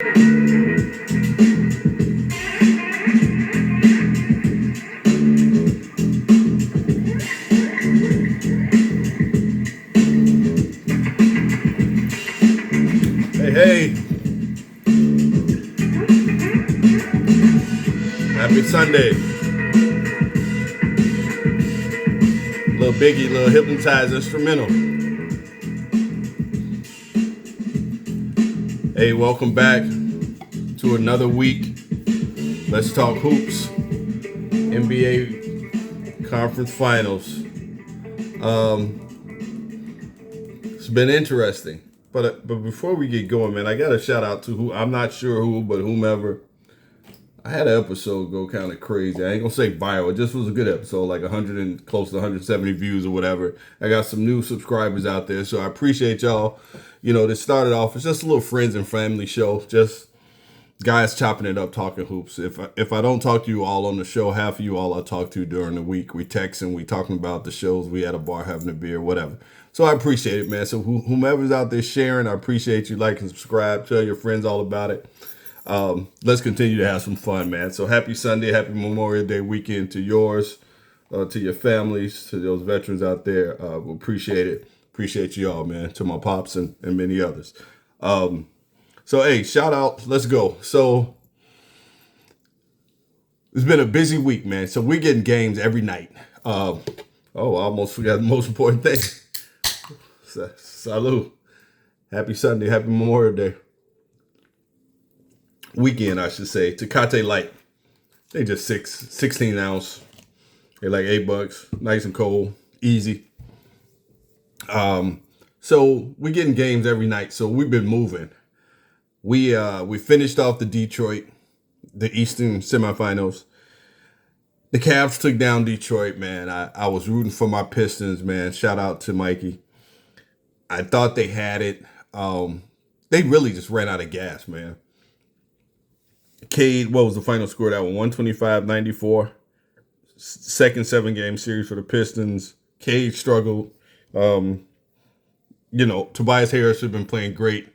Hey, happy Sunday. Little Biggie, little hypnotized instrumental. Hey, welcome back to another week. Let's talk hoops. NBA Conference Finals. It's been interesting. But before we get going, man, I got to shout out to who, I'm not sure who, but whomever. I had an episode go kind of crazy. I ain't gonna say viral. It just was a good episode, like 100 and close to 170 views or whatever. I got some new subscribers out there, so I appreciate y'all. You know, this started off as just a little friends and family show, just guys chopping it up, talking hoops. If I don't talk to you all on the show, half of you all I talk to during the week. We texting, we talking about the shows, we at a bar having a beer, whatever. So I appreciate it, man. So whomever's out there sharing, I appreciate you. Like and subscribe. Tell your friends all about it. Let's continue to have some fun, man. So happy Sunday, happy Memorial Day weekend to yours, to your families, to those veterans out there. We appreciate it. Appreciate you all, man. To my pops and many others. So, hey, shout out. Let's go. So it's been a busy week, man. So we're getting games every night. I almost forgot the most important thing. Salud. Happy Sunday. Happy Memorial Day. Weekend, I should say. Tecate Light. They just 16 ounce. They're like $8. Nice and cold. Easy. So we're getting games every night. So we've been moving. We finished off the Detroit, the Eastern semifinals. The Cavs took down Detroit, man. I was rooting for my Pistons, man. Shout out to Mikey. I thought they had it. They really just ran out of gas, man. Cade, what was the final score? That one, 125-94. Second 7-game series for the Pistons. Cade struggled. Tobias Harris had been playing great.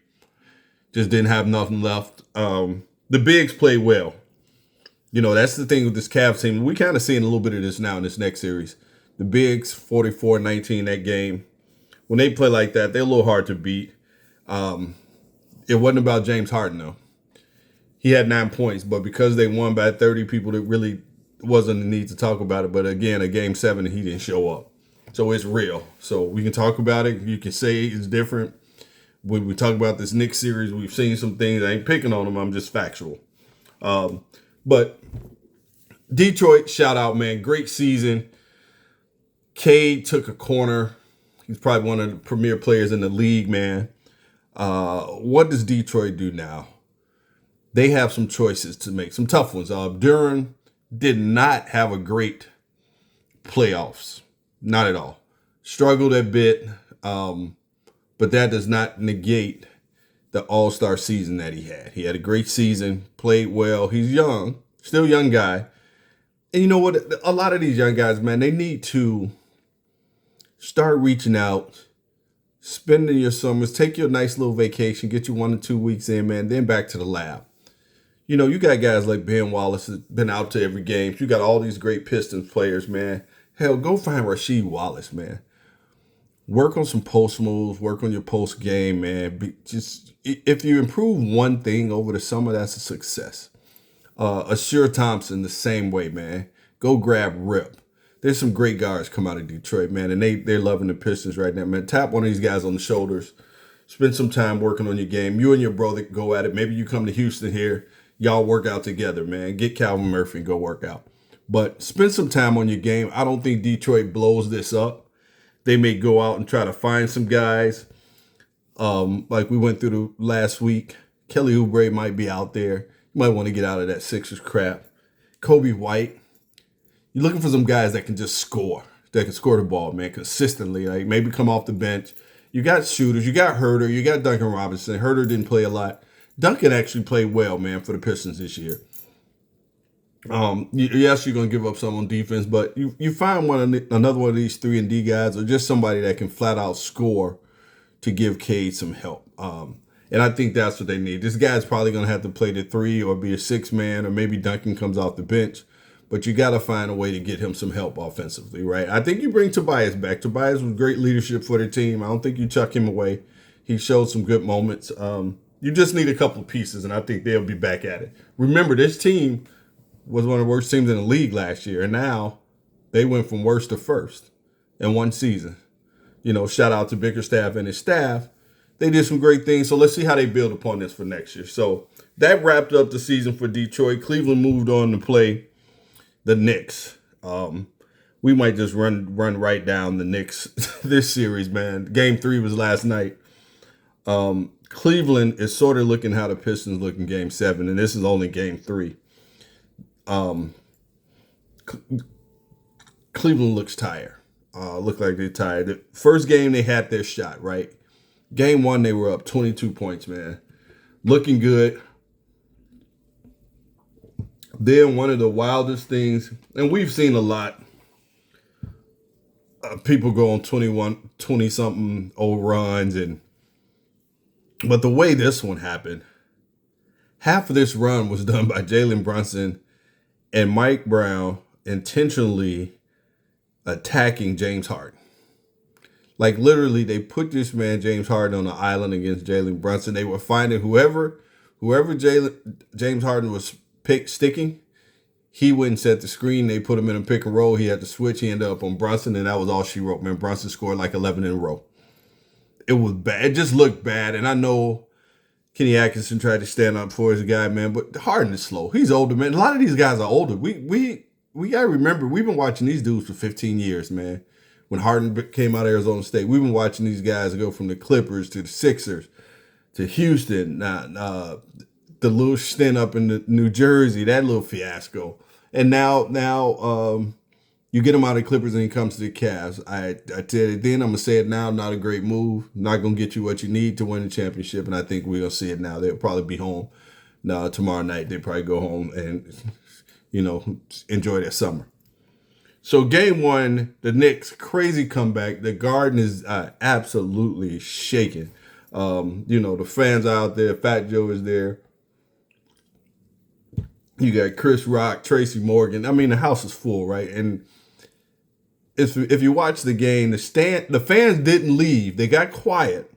Just didn't have nothing left. The bigs played well. You know, that's the thing with this Cavs team. We kind of seeing a little bit of this now in this next series. The bigs, 44-19 that game. When they play like that, they're a little hard to beat. It wasn't about James Harden, though. He had 9 points, but because they won by 30, people that really wasn't the need to talk about it. But again, a game 7, he didn't show up. So it's real. So we can talk about it. You can say it's different. When we talk about this Knicks series, we've seen some things. I ain't picking on them. I'm just factual. But Detroit, shout out, man. Great season. Cade took a corner. He's probably one of the premier players in the league, man. What does Detroit do now? They have some choices to make, some tough ones. Duran did not have a great playoffs. Not at all. Struggled a bit, but that does not negate the all-star season that he had. He had a great season, played well. He's young, still a young guy. And you know what? A lot of these young guys, man, they need to start reaching out, spending your summers, take your nice little vacation, get you 1 or 2 weeks in, man, then back to the lab. You know, you got guys like Ben Wallace that's been out to every game. You got all these great Pistons players, man. Hell, go find Rasheed Wallace, man. Work on some post moves, work on your post game, man. If you improve one thing over the summer, that's a success. Assure Thompson, the same way, man. Go grab Rip. There's some great guards come out of Detroit, man, and they're loving the Pistons right now, man. Tap one of these guys on the shoulders. Spend some time working on your game. You and your brother go at it. Maybe you come to Houston here. Y'all work out together, man. Get Calvin Murphy and go work out. But spend some time on your game. I don't think Detroit blows this up. They may go out and try to find some guys. Like we went through the last week. Kelly Oubre might be out there. You might want to get out of that Sixers crap. Kobe White. You're looking for some guys that can just score. That can score the ball, man, consistently. Like maybe come off the bench. You got shooters. You got Herter. You got Duncan Robinson. Herter didn't play a lot. Duncan actually played well, man, for the Pistons this year. Yes, you're going to give up some on defense, but you find another one of these 3-and-D guys or just somebody that can flat out score to give Cade some help. And I think that's what they need. This guy's probably going to have to play the 3 or be a 6-man, or maybe Duncan comes off the bench. But you got to find a way to get him some help offensively, right? I think you bring Tobias back. Tobias was great leadership for the team. I don't think you chuck him away. He showed some good moments. You just need a couple of pieces, and I think they'll be back at it. Remember, this team was one of the worst teams in the league last year, and now they went from worst to first in one season. Shout out to Bickerstaff and his staff. They did some great things, so let's see how they build upon this for next year. So that wrapped up the season for Detroit. Cleveland moved on to play the Knicks. We might just run right down the Knicks this series, man. Game 3 was last night. Cleveland is sort of looking how the Pistons look in Game 7, and this is only Game 3. Cleveland looks tired. Look like they're tired. The first game they had their shot, right? Game 1 they were up 22 points, man. Looking good. Then one of the wildest things, and we've seen a lot, people go on 20-something old runs, but the way this one happened, half of this run was done by Jalen Brunson and Mike Brown intentionally attacking James Harden. Like, literally, they put this man, James Harden, on an island against Jalen Brunson. They were finding whoever James Harden was sticking, he wouldn't set the screen. They put him in a pick and roll. He had to switch. He ended up on Brunson, and that was all she wrote, man. Brunson scored like 11 in a row. It was bad. It just looked bad. And I know Kenny Atkinson tried to stand up for his guy, man, but Harden is slow. He's older, man. A lot of these guys are older. We got to remember, we've been watching these dudes for 15 years, man. When Harden came out of Arizona State, we've been watching these guys go from the Clippers to the Sixers to Houston, the little stint up in New Jersey, that little fiasco. And now you get him out of the Clippers and he comes to the Cavs. I said it then, I'm going to say it now, not a great move. Not going to get you what you need to win the championship, and I think we're going to see it now. They'll probably be home tomorrow night. They'll probably go home and, enjoy their summer. So game 1, the Knicks, crazy comeback. The Garden is absolutely shaking. The fans out there. Fat Joe is there. You got Chris Rock, Tracy Morgan. I mean, the house is full, right? And if you watch the game, the fans didn't leave. They got quiet,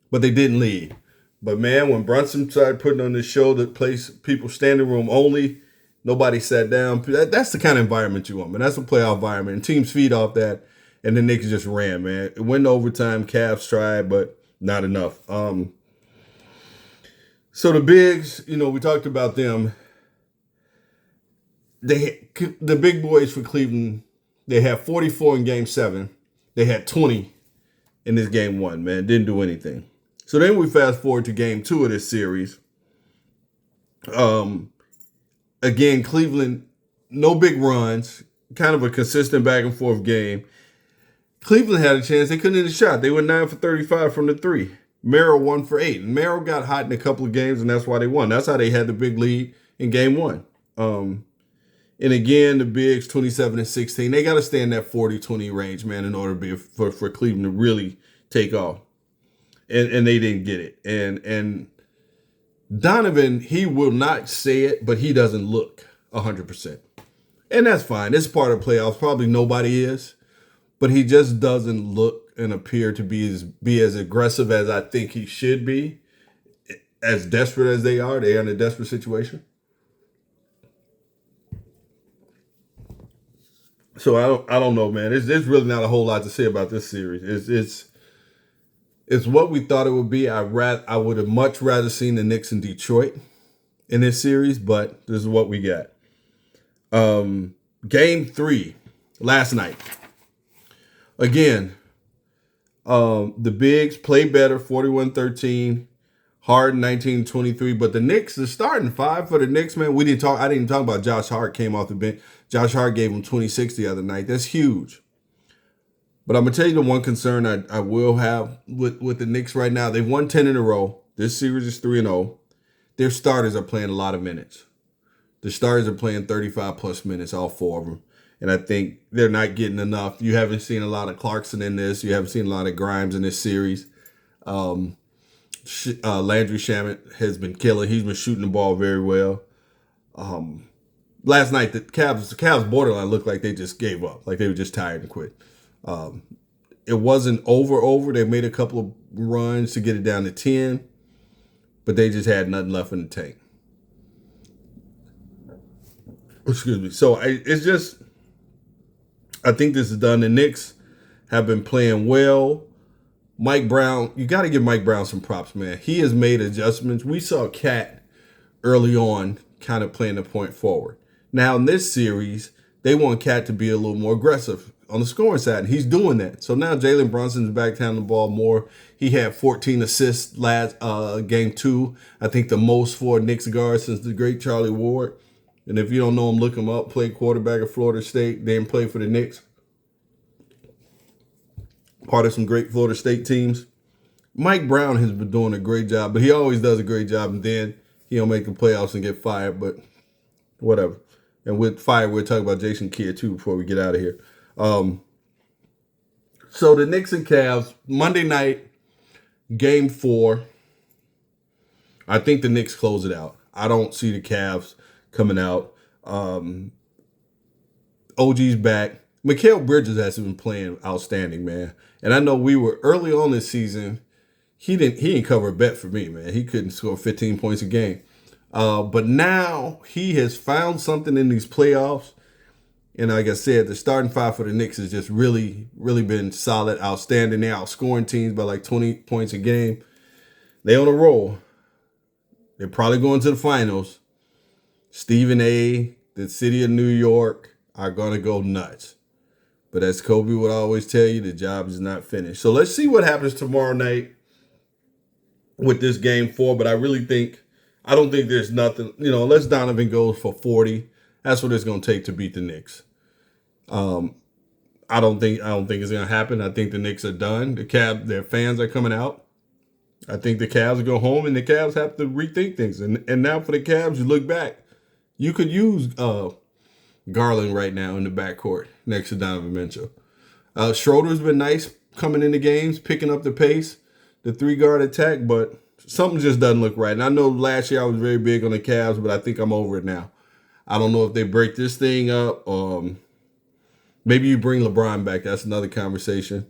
but they didn't leave. But man, when Brunson started putting on this show that place people standing room only, nobody sat down. That's the kind of environment you want, man. That's a playoff environment. And teams feed off that, and the Knicks just ran, man. It went to overtime. Cavs tried, but not enough. So the bigs, we talked about them. The big boys for Cleveland, they had 44 in Game 7. They had 20 in this Game 1, man. Didn't do anything. So then we fast forward to Game 2 of this series. Again, Cleveland, no big runs, kind of a consistent back and forth game. Cleveland had a chance. They couldn't hit a shot. They went 9 for 35 from the 3. Merrill 1 for 8. And Merrill got hot in a couple of games, and that's why they won. That's how they had the big lead in Game 1. And again, the bigs, 27 and 16. They got to stay in that 40-20 range, man, in order to be for Cleveland to really take off. And they didn't get it. And Donovan, he will not say it, but he doesn't look 100%. And that's fine. It's part of playoffs. Probably nobody is. But he just doesn't look and appear to be as aggressive as I think he should be. As desperate as they are. They are in a desperate situation. So I don't know, man. There's really not a whole lot to say about this series. It's what we thought it would be. I would have much rather seen the Knicks in Detroit in this series, but this is what we got. Game 3 last night. Again, the bigs play better, 41-13. Harden 19-23, but the Knicks, the starting 5 for the Knicks, man. I didn't talk about Josh Hart came off the bench. Josh Hart gave him 26 the other night. That's huge. But I'm going to tell you the one concern I will have with the Knicks right now. They've won 10 in a row. This series is 3-0. Their starters are playing a lot of minutes. The starters are playing 35-plus minutes, all 4 of them. And I think they're not getting enough. You haven't seen a lot of Clarkson in this. You haven't seen a lot of Grimes in this series. Landry Shamet has been killing. He's been shooting the ball very well. Last night, the Cavs borderline looked like they just gave up, like they were just tired and quit. It wasn't over. They made a couple of runs to get it down to 10, but they just had nothing left in the tank. Excuse me. So I think this is done. The Knicks have been playing well. Mike Brown, you got to give Mike Brown some props, man. He has made adjustments. We saw Cat early on kind of playing the point forward. Now, in this series, they want Cat to be a little more aggressive on the scoring side, and he's doing that. So now Jalen Brunson's back handling the ball more. He had 14 assists last game 2. I think the most for a Knicks guard since the great Charlie Ward. And if you don't know him, look him up. Played quarterback at Florida State, then played for the Knicks. Part of some great Florida State teams. Mike Brown has been doing a great job, but he always does a great job, and then he'll make the playoffs and get fired, but whatever. And with fire, we'll talk about Jason Kidd, too, before we get out of here. So the Knicks and Cavs, Monday night, game 4. I think the Knicks close it out. I don't see the Cavs coming out. OG's back. Mikal Bridges has been playing outstanding, man. And I know we were early on this season. He didn't cover a bet for me, man. He couldn't score 15 points a game. But now he has found something in these playoffs. And like I said, the starting five for the Knicks has just really, really been solid, outstanding. They're outscoring teams by like 20 points a game. They on a roll. They're probably going to the finals. Stephen A., the city of New York are going to go nuts. But as Kobe would always tell you, the job is not finished. So let's see what happens tomorrow night with this game 4. But I don't think there's nothing, unless Donovan goes for 40, that's what it's going to take to beat the Knicks. I don't think it's going to happen. I think the Knicks are done. Their fans are coming out. I think the Cavs go home, and the Cavs have to rethink things. And now for the Cavs, you look back, you could use Garland right now in the backcourt next to Donovan Mitchell. Schroeder's been nice coming into games, picking up the pace, the 3-guard attack, but something just doesn't look right. And I know last year I was very big on the Cavs, but I think I'm over it now. I don't know if they break this thing up. Maybe you bring LeBron back. That's another conversation.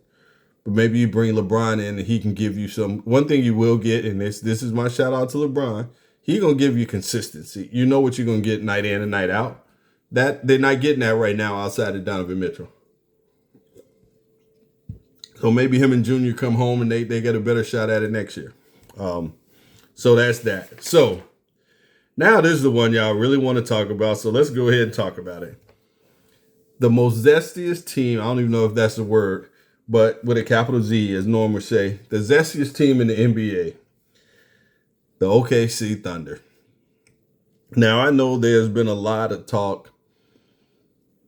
But maybe you bring LeBron in and he can give you some. One thing you will get, and this is my shout out to LeBron, he's going to give you consistency. You know what you're going to get night in and night out. That they're not getting that right now outside of Donovan Mitchell. So maybe him and Junior come home and they get a better shot at it next year. So that's that. So now this is the one y'all really want to talk about. So let's go ahead and talk about it. The most zestiest team, I don't even know if that's the word, but with a capital Z, as Norm would say, the zestiest team in the NBA, the OKC Thunder. Now, I know there's been a lot of talk.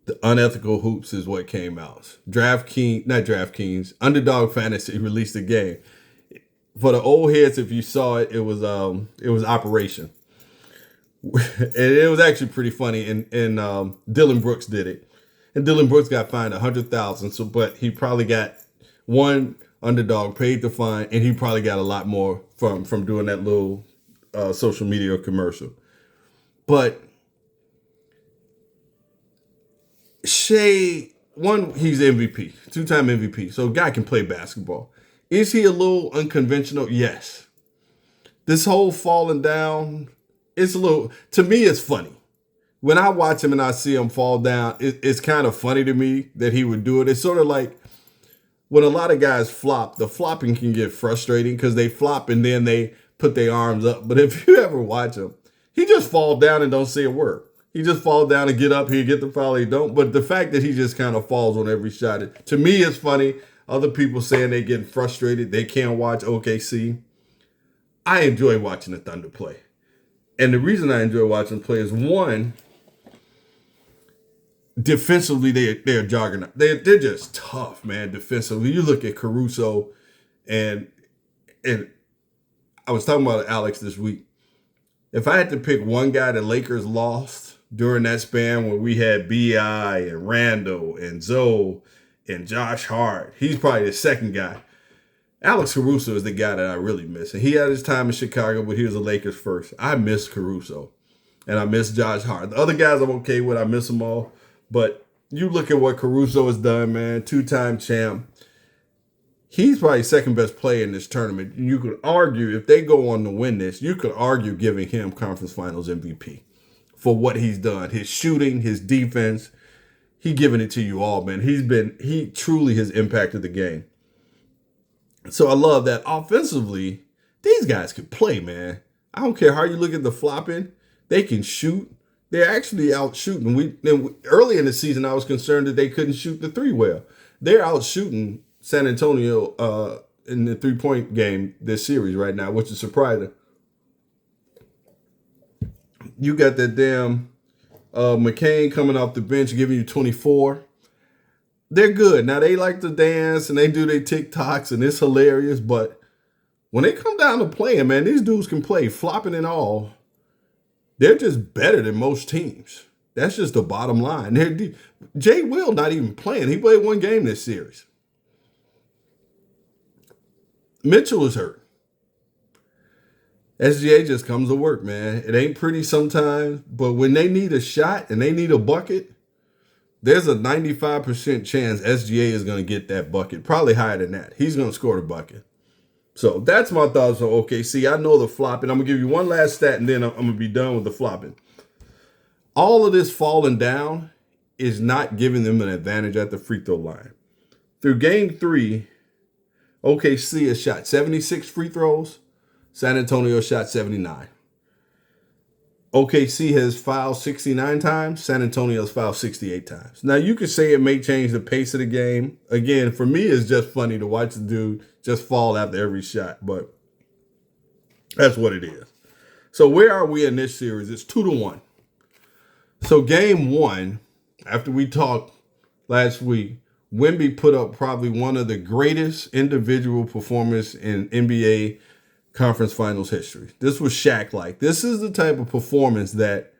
The unethical hoops is what came out. Underdog Fantasy released a game. For the old heads, if you saw it, it was Operation. And it was actually pretty funny. And Dylan Brooks did it. And Dylan Brooks got fined $100,000. So, but he probably got one underdog paid the fine, and he probably got a lot more from doing that little social media commercial. But Shea, he's MVP, 2-time MVP. So a guy can play basketball. Is he a little unconventional? Yes. This whole falling down, to me, it's funny. When I watch him and I see him fall down, it's kind of funny to me that he would do it. It's sort of like when a lot of guys flop, the flopping can get frustrating because they flop and then they put their arms up. But if you ever watch him, he just fall down and don't say a word. He just fall down and get up. He'll get the foul, he don't. But the fact that he just kind of falls on every shot, to me, it's funny. Other people saying they getting frustrated. They can't watch OKC. I enjoy watching the Thunder play. And the reason I enjoy watching them play is, one, defensively, they're a juggernaut. They're just tough, man, defensively. You look at Caruso, and I was talking about Alex this week. If I had to pick one guy the Lakers lost during that span where we had B.I. and Randall and Zoe and Josh Hart, he's probably the second guy. Alex Caruso is the guy that I really miss. And he had his time in Chicago, but he was a Lakers first. I miss Caruso. And I miss Josh Hart. The other guys I'm okay with. I miss them all. But you look at what Caruso has done, man. 2-time champ. He's probably second best player in this tournament. You could argue, if they go on to win this, you could argue giving him conference finals MVP for what he's done. His shooting, his defense. He giving it to you all, man. He truly has impacted the game. So I love that offensively, these guys can play, man. I don't care how you look at the flopping. They can shoot. They're actually out shooting. Early in the season, I was concerned that they couldn't shoot the three well. They're out shooting San Antonio in the 3-point game this series right now, which is surprising. You got that damn McCain coming off the bench giving you 24. They're good. Now, they like to dance and they do their TikToks and it's hilarious, but when they come down to playing, man, these dudes can play, flopping and all. They're just better than most teams. That's just the bottom line. Jay Will not even playing. He played one game this series. Mitchell is hurt. SGA just comes to work, man. It ain't pretty sometimes, but when they need a shot and they need a bucket, there's a 95% chance SGA is going to get that bucket. Probably higher than that. He's going to score the bucket. So that's my thoughts on OKC. I know the flopping. I'm going to give you one last stat, and then I'm going to be done with the flopping. All of this falling down is not giving them an advantage at the free throw line. Through game 3, OKC has shot 76 free throws. San Antonio shot 79. OKC has fouled 69 times. San Antonio has fouled 68 times. Now, you could say it may change the pace of the game. Again, for me, it's just funny to watch the dude just fall after every shot. But that's what it is. So where are we in this series? It's 2-1. So game 1, after we talked last week, Wemby put up probably one of the greatest individual performances in NBA conference finals history. This was Shaq-like. This is the type of performance that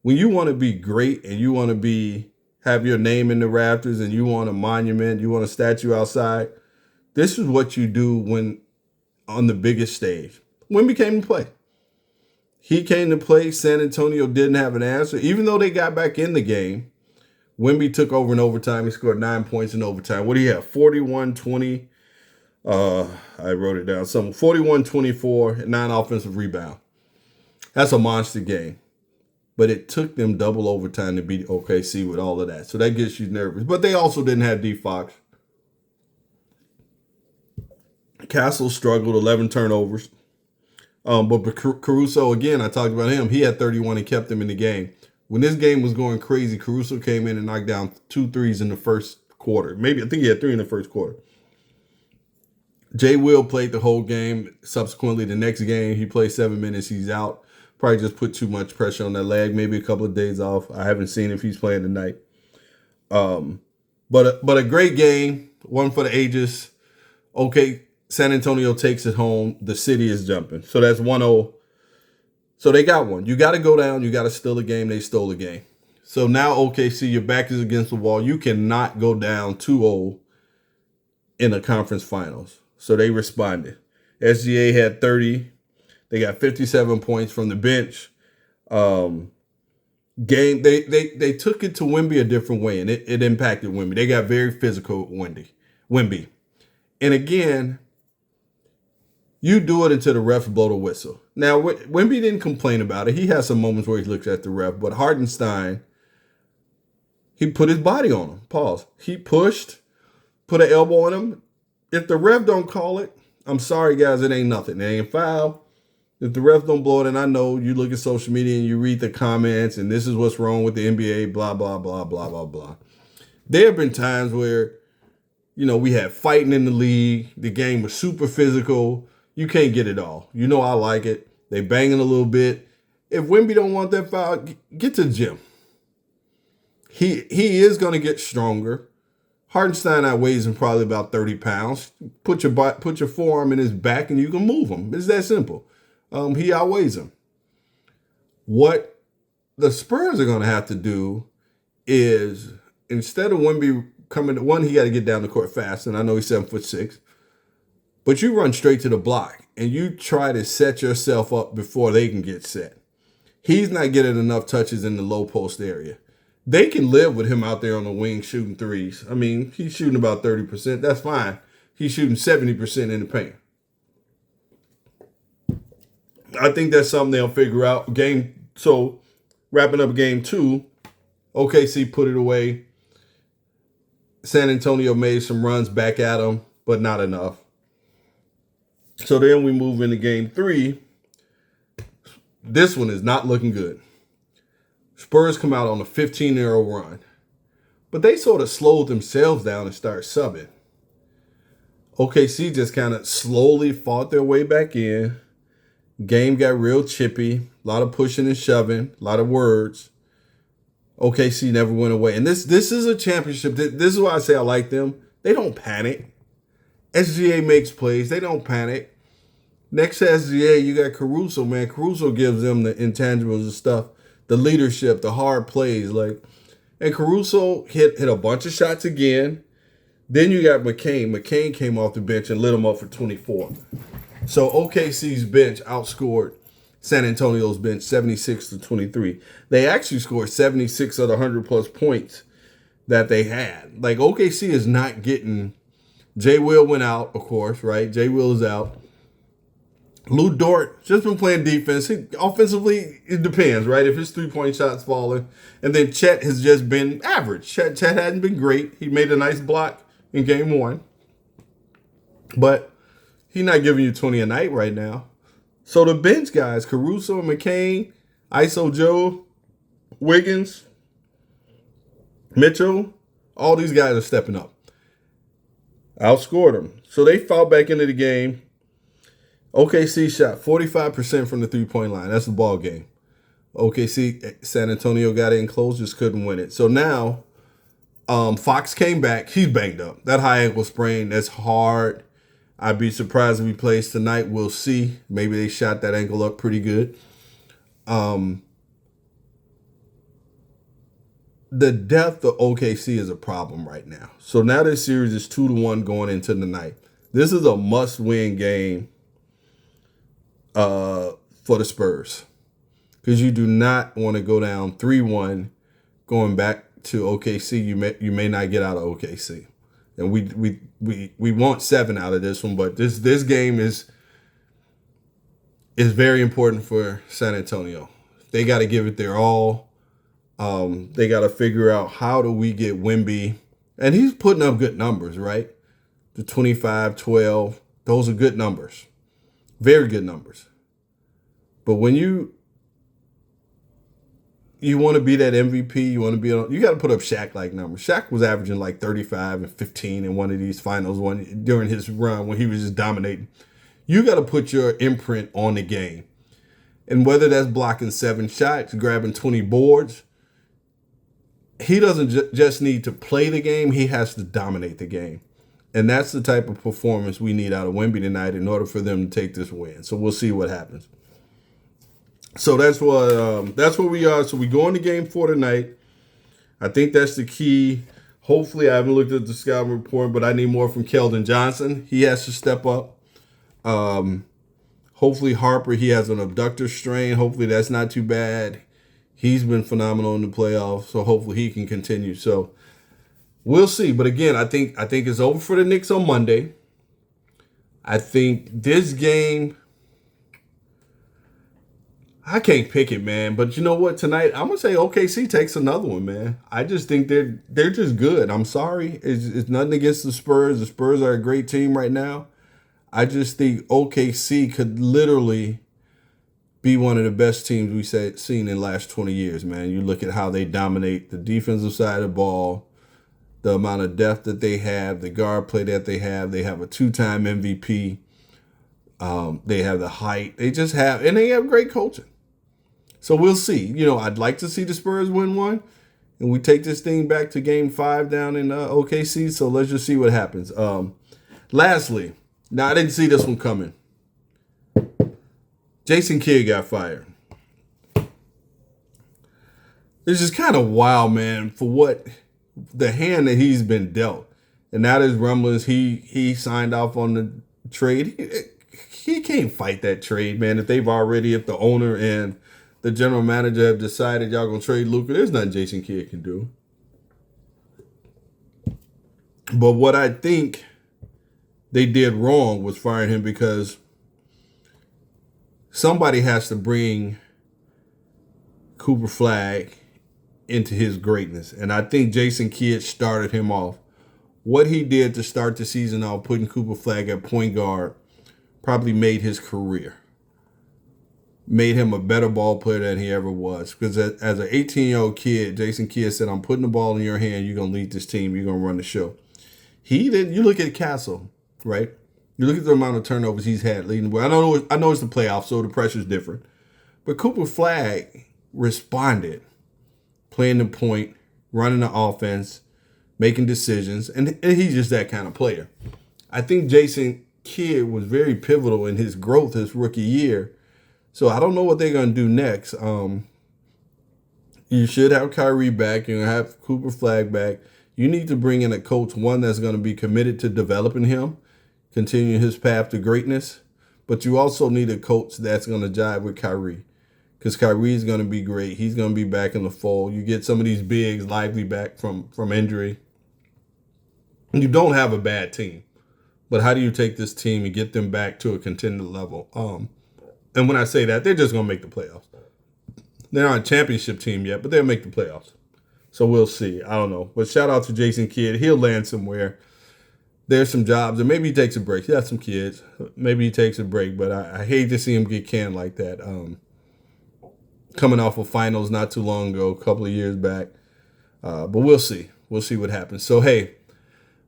when you want to be great and you want to have your name in the rafters and you want a monument, you want a statue outside, this is what you do when on the biggest stage. Wemby came to play. He came to play. San Antonio didn't have an answer. Even though they got back in the game, Wemby took over in overtime. He scored 9 points in overtime. What do you have? 41-20. I wrote it down. 41-24, 9 offensive rebound. That's a monster game. But it took them double overtime to beat OKC with all of that. So that gets you nervous. But they also didn't have D Fox. Castle struggled, 11 turnovers. But Caruso, again, I talked about him. He had 31 and kept him in the game. When this game was going crazy, Caruso came in and knocked down 2 threes in the first quarter. I think he had 3 in the first quarter. Jay Will played the whole game. Subsequently, the next game, he played 7 minutes. He's out. Probably just put too much pressure on that leg. Maybe a couple of days off. I haven't seen if he's playing tonight. But a great game. One for the ages. Okay, San Antonio takes it home. The city is jumping. So that's 1-0. So they got one. You got to go down. You got to steal the game. They stole the game. So now OKC, your back is against the wall. You cannot go down 2-0 in the conference finals. So they responded. SGA had 30. They got 57 points from the bench. They took it to Wemby a different way, and it impacted Wemby. They got very physical with Wemby. And again, you do it until the refs blow the whistle. Now, Wemby didn't complain about it. He had some moments where he looks at the ref, but Hartenstein, he put his body on him. Pause. He pushed, put an elbow on him. If the ref don't call it, I'm sorry, guys, it ain't nothing. It ain't foul. If the ref don't blow it, and I know you look at social media and you read the comments, and this is what's wrong with the NBA, blah, blah, blah, blah, blah, blah. There have been times where, we had fighting in the league. The game was super physical. You can't get it all. I like it. They banging a little bit. If Wemby don't want that foul, get to the gym. He is going to get stronger. Hartenstein outweighs him probably about 30 pounds. Put your forearm in his back and you can move him. It's that simple. He outweighs him. What the Spurs are going to have to do is, instead of Wemby coming, one, he got to get down the court fast, and I know he's 7'6". but you run straight to the block and you try to set yourself up before they can get set. He's not getting enough touches in the low post area. They can live with him out there on the wing shooting threes. I mean, he's shooting about 30%. That's fine. He's shooting 70% in the paint. I think that's something they'll figure out. So wrapping up game 2, OKC put it away. San Antonio made some runs back at them, but not enough. So then we move into game 3. This one is not looking good. Spurs come out on a 15-0 run. But they sort of slowed themselves down and started subbing. OKC just kind of slowly fought their way back in. Game got real chippy. A lot of pushing and shoving. A lot of words. OKC never went away. And this is a championship. This is why I say I like them. They don't panic. SGA makes plays. They don't panic. Next to SGA, you got Caruso, man. Caruso gives them the intangibles and stuff. The leadership, the hard plays. And Caruso hit a bunch of shots again. Then you got McCain. McCain came off the bench and lit him up for 24. So OKC's bench outscored San Antonio's bench 76-23. They actually scored 76 of the 100-plus points that they had. OKC is not getting... Jay Will went out, of course, right? Jay Will is out. Lou Dort just been playing defense. Offensively, it depends, right? If his three-point shot's falling. And then Chet has just been average. Chet hadn't been great. He made a nice block in game 1. But he's not giving you 20 a night right now. So the bench guys, Caruso, McCain, ISO Joe, Wiggins, Mitchell, all these guys are stepping up. Outscored them. So they fought back into the game. OKC shot 45% from the three-point line. That's the ball game. OKC, San Antonio got in close, just couldn't win it. So now, Fox came back. He's banged up. That high ankle sprain, that's hard. I'd be surprised if he plays tonight. We'll see. Maybe they shot that ankle up pretty good. The depth of OKC is a problem right now. So now this series is 2-1 going into the night. This is a must-win game for the Spurs, because you do not want to go down 3-1 going back to OKC. You may not get out of OKC, and we want 7 out of this one. But this game is very important for San Antonio. They got to give it their all. They got to figure out, how do we get Wemby, and he's putting up good numbers, right? The 25, 12, those are good numbers. Very good numbers. But when you want to be that MVP, you got to put up Shaq-like numbers. Shaq was averaging 35 and 15 in one of these finals during his run when he was just dominating. You got to put your imprint on the game. And whether that's blocking 7 shots, grabbing 20 boards, he doesn't just need to play the game. He has to dominate the game. And that's the type of performance we need out of Wemby tonight in order for them to take this win. So we'll see what happens. So that's where we are. So we go into game 4 tonight. I think that's the key. Hopefully, I haven't looked at the scouting report, but I need more from Keldon Johnson. He has to step up. Hopefully, Harper, he has an abductor strain. Hopefully, that's not too bad. He's been phenomenal in the playoffs, so hopefully he can continue. So we'll see. But again, I think it's over for the Knicks on Monday. I think this game, I can't pick it, man. But you know what? Tonight, I'm going to say OKC takes another one, man. I just think they're just good. I'm sorry. It's nothing against the Spurs. The Spurs are a great team right now. I just think OKC could literally be one of the best teams we've seen in the last 20 years, man. You look at how they dominate the defensive side of the ball, the amount of depth that they have, the guard play that they have. They have a 2-time MVP. They have the height. They just have, and they have great coaching. So we'll see. I'd like to see the Spurs win one, and we take this thing back to game 5 down in OKC. So let's just see what happens. Lastly, now I didn't see this one coming. Jason Kidd got fired. It's just kind of wild, man, for what the hand that he's been dealt. And now there's rumblings he signed off on the trade. He can't fight that trade, man. If the owner and the general manager have decided y'all gonna trade Luka, there's nothing Jason Kidd can do. But what I think they did wrong was firing him, because somebody has to bring Cooper Flagg into his greatness. And I think Jason Kidd started him off. What he did to start the season off, putting Cooper Flagg at point guard, probably made his career. Made him a better ball player than he ever was. Because as an 18-year-old kid, Jason Kidd said, I'm putting the ball in your hand. You're going to lead this team. You're going to run the show. He didn't. You look at Castle, right? You look at the amount of turnovers he's had leading the way. I know it's the playoffs, so the pressure's different. But Cooper Flagg responded, playing the point, running the offense, making decisions, and he's just that kind of player. I think Jason Kidd was very pivotal in his growth his rookie year. So I don't know what they're going to do next. You should have Kyrie back. You're going to have Cooper Flagg back. You need to bring in a coach, one that's going to be committed to developing him, continuing his path to greatness. But you also need a coach that's going to jive with Kyrie, because Kyrie is going to be great. He's going to be back in the fold. You get some of these bigs lively back from injury. You don't have a bad team. But how do you take this team and get them back to a contender level? And when I say that, they're just going to make the playoffs. They're not a championship team yet, but they'll make the playoffs. So we'll see. I don't know. But shout out to Jason Kidd. He'll land somewhere. There's some jobs, and maybe he takes a break. He has some kids. Maybe he takes a break, but I hate to see him get canned like that. Coming off of finals not too long ago, a couple of years back. But we'll see. We'll see what happens. So, hey,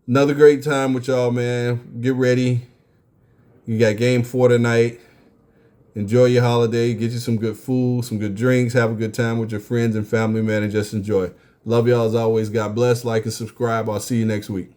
another great time with y'all, man. Get ready. You got game 4 tonight. Enjoy your holiday. Get you some good food, some good drinks. Have a good time with your friends and family, man, and just enjoy. Love y'all as always. God bless. Like and subscribe. I'll see you next week.